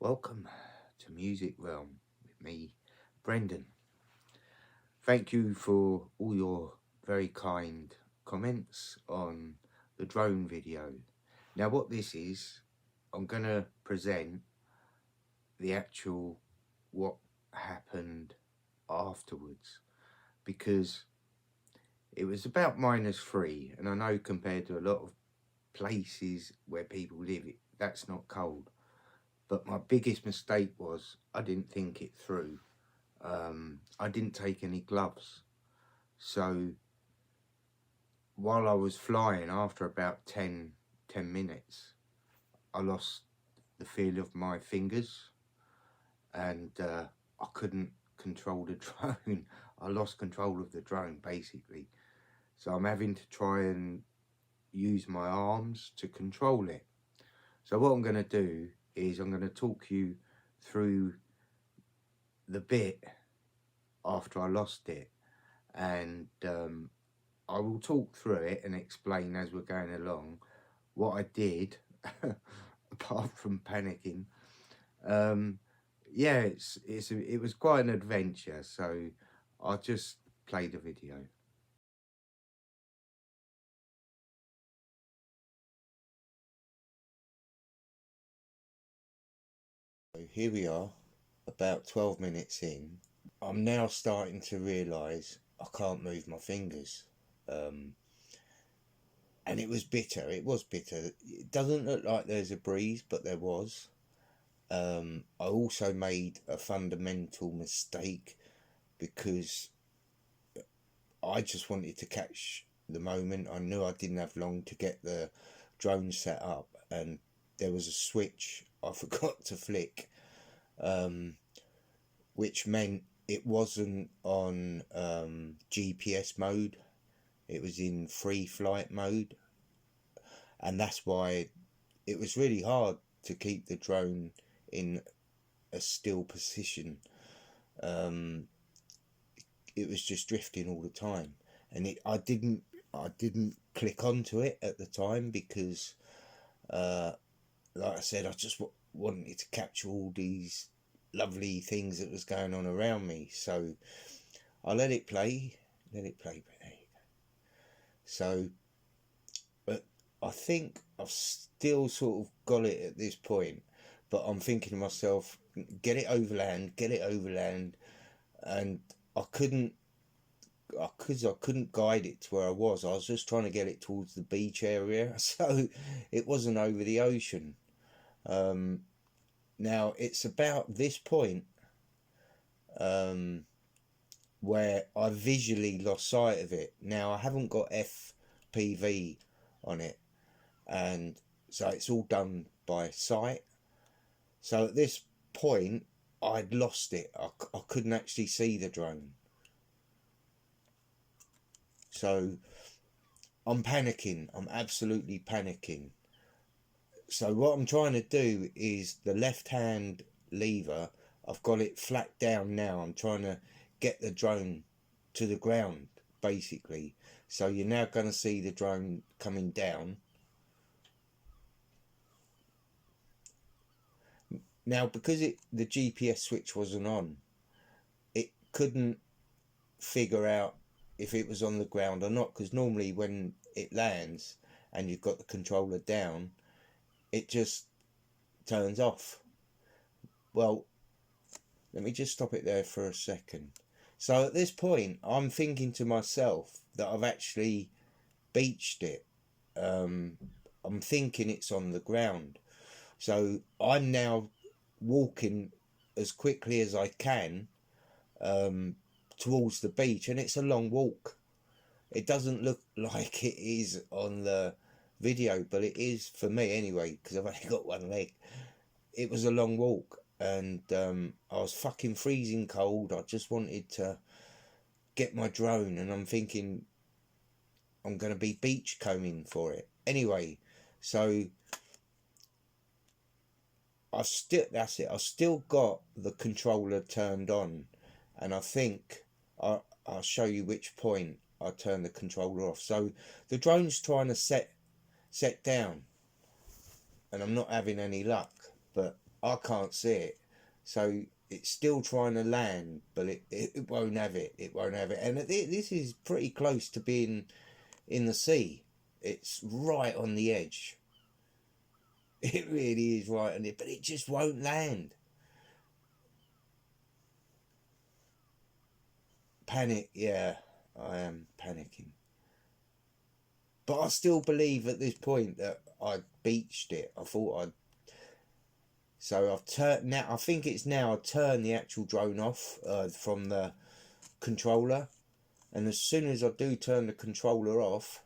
Welcome to Music Realm with me, Brendan. Thank you for all your very kind comments on the drone video. Now, what this is, I'm going to present the actual what happened afterwards, because it was about -3, and I know compared to a lot of places where people live, that's not cold. But my biggest mistake was I didn't think it through. I didn't take any gloves. So while I was flying, after about 10 minutes, I lost the feel of my fingers, and I couldn't control the drone. I lost control of the drone, basically. So I'm having to try and use my arms to control it. So what I'm going to do is I'm going to talk you through the bit after I lost it, and I will talk through it and explain as we're going along what I did apart from panicking. Yeah, it was quite an adventure, so I'll just play the video. So here we are, about 12 minutes in. I'm now starting to realise I can't move my fingers. And it was bitter. It was bitter. It doesn't look like there's a breeze, but there was. I also made a fundamental mistake because I just wanted to catch the moment. I knew I didn't have long to get the drone set up, and there was a switch I forgot to flick, which meant it wasn't on GPS mode. It was in free flight mode, and that's why it was really hard to keep the drone in a still position. It was just drifting all the time, and I didn't click onto it at the time because like I said, I just wanted to capture all these lovely things that was going on around me. So I let it play. But there you go. So, but I think I've still sort of got it at this point, but I'm thinking to myself, get it overland, and I couldn't guide it to where I was. I was just trying to get it towards the beach area, so it wasn't over the ocean. Now it's about this point where I visually lost sight of it. Now I haven't got FPV on it, and so it's all done by sight. So at this point I'd lost it. I couldn't actually see the drone. So I'm panicking. I'm absolutely panicking. So what I'm trying to do is the left hand lever, I've got it flat down now. I'm trying to get the drone to the ground, basically. So you're now going to see the drone coming down. Now, because the GPS switch wasn't on, it couldn't figure out if it was on the ground or not, because normally when it lands and you've got the controller down, it just turns off. Well, let me just stop it there for a second. So at this point, I'm thinking to myself that I've actually beached it. I'm thinking it's on the ground. So I'm now walking as quickly as I can towards the beach, and it's a long walk. It doesn't look like it is on the video, but it is for me anyway, because I've only got one leg. It was a long walk, and I was fucking freezing cold. I just wanted to get my drone, and I'm thinking I'm going to be beachcombing for it anyway. So I've still got the controller turned on, and I think I'll show you which point I turn the controller off. So the drone's trying to set down, and I'm not having any luck, but I can't see it. So it's still trying to land, but it won't have it. It won't have it. And this is pretty close to being in the sea. It's right on the edge. It really is right on it, but it just won't land. Panic, yeah, I am panicking. But I still believe at this point that I beached it. I thought I'd. So I've turned now. I think it's now I turn the actual drone off from the controller, and as soon as I do turn the controller off,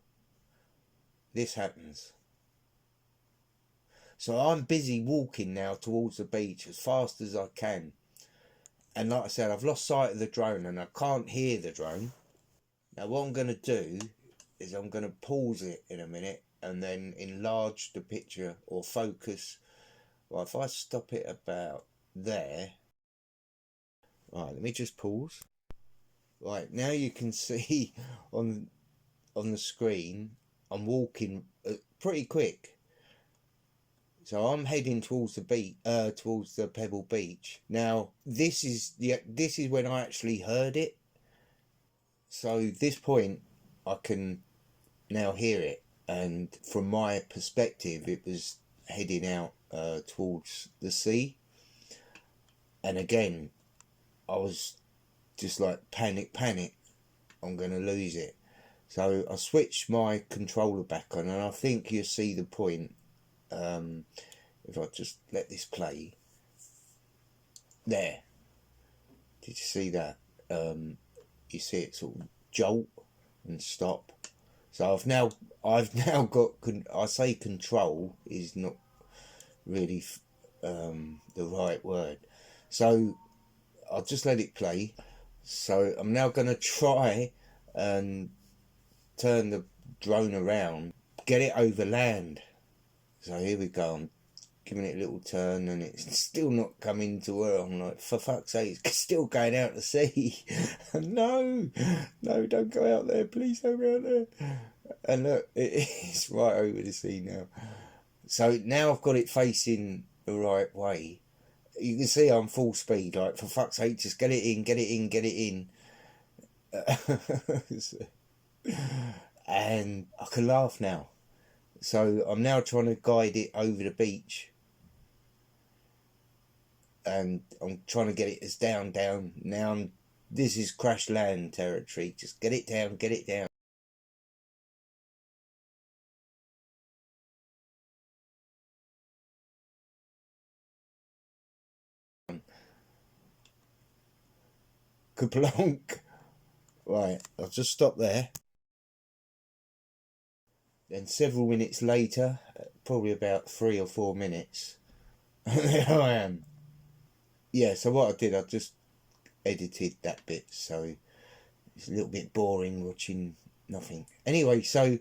this happens. So I'm busy walking now towards the beach as fast as I can. And like I said, I've lost sight of the drone and I can't hear the drone. Now what I'm going to do is I'm going to pause it in a minute and then enlarge the picture or focus. Well, if I stop it about there. Right, let me just pause. Right, now you can see on the screen I'm walking pretty quick. So I'm heading towards the beach, towards the Pebble Beach. Now this is when I actually heard it. So this point I can now hear it, and from my perspective it was heading out towards the sea. And again I was just like panic, I'm going to lose it. So I switched my controller back on, and I think you'll see the point. If I just let this play there, did you see that? You see it sort of jolt and stop. So I've now got, I say control is not really the right word, so I'll just let it play. So I'm now going to try and turn the drone around, get it over land. So here we go, I'm giving it a little turn and it's still not coming to her. I'm like, for fuck's sake, it's still going out to sea. No, don't go out there, please don't go out there. And look, it is right over the sea now. So now I've got it facing the right way. You can see I'm full speed, like, for fuck's sake, just get it in. And I can laugh now. So I'm now trying to guide it over the beach, and I'm trying to get it as down. Now this is crash land territory. Just get it down. Kaplonk. Right, I'll just stop there. Then several minutes later, probably about 3 or 4 minutes, there I am. Yeah, so what I did, I just edited that bit, so it's a little bit boring watching nothing. Anyway, so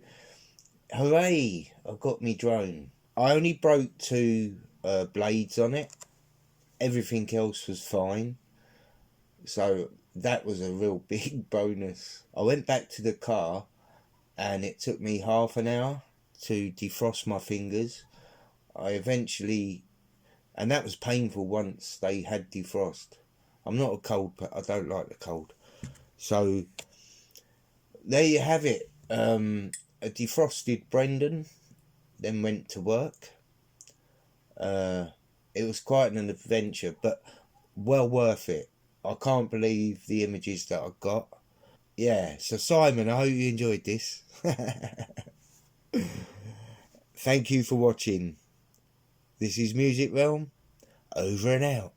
hooray, I've got me drone. I only broke 2 blades on it. Everything else was fine. So that was a real big bonus. I went back to the car and it took me half an hour to defrost my fingers. I eventually, and that was painful once they had defrost. I'm not a cold, but I don't like the cold. So there you have it. A defrosted Brendan then went to work. It was quite an adventure, but well worth it. I can't believe the images that I got. Yeah, so Simon, I hope you enjoyed this. Thank you for watching. This is Music Realm, over and out.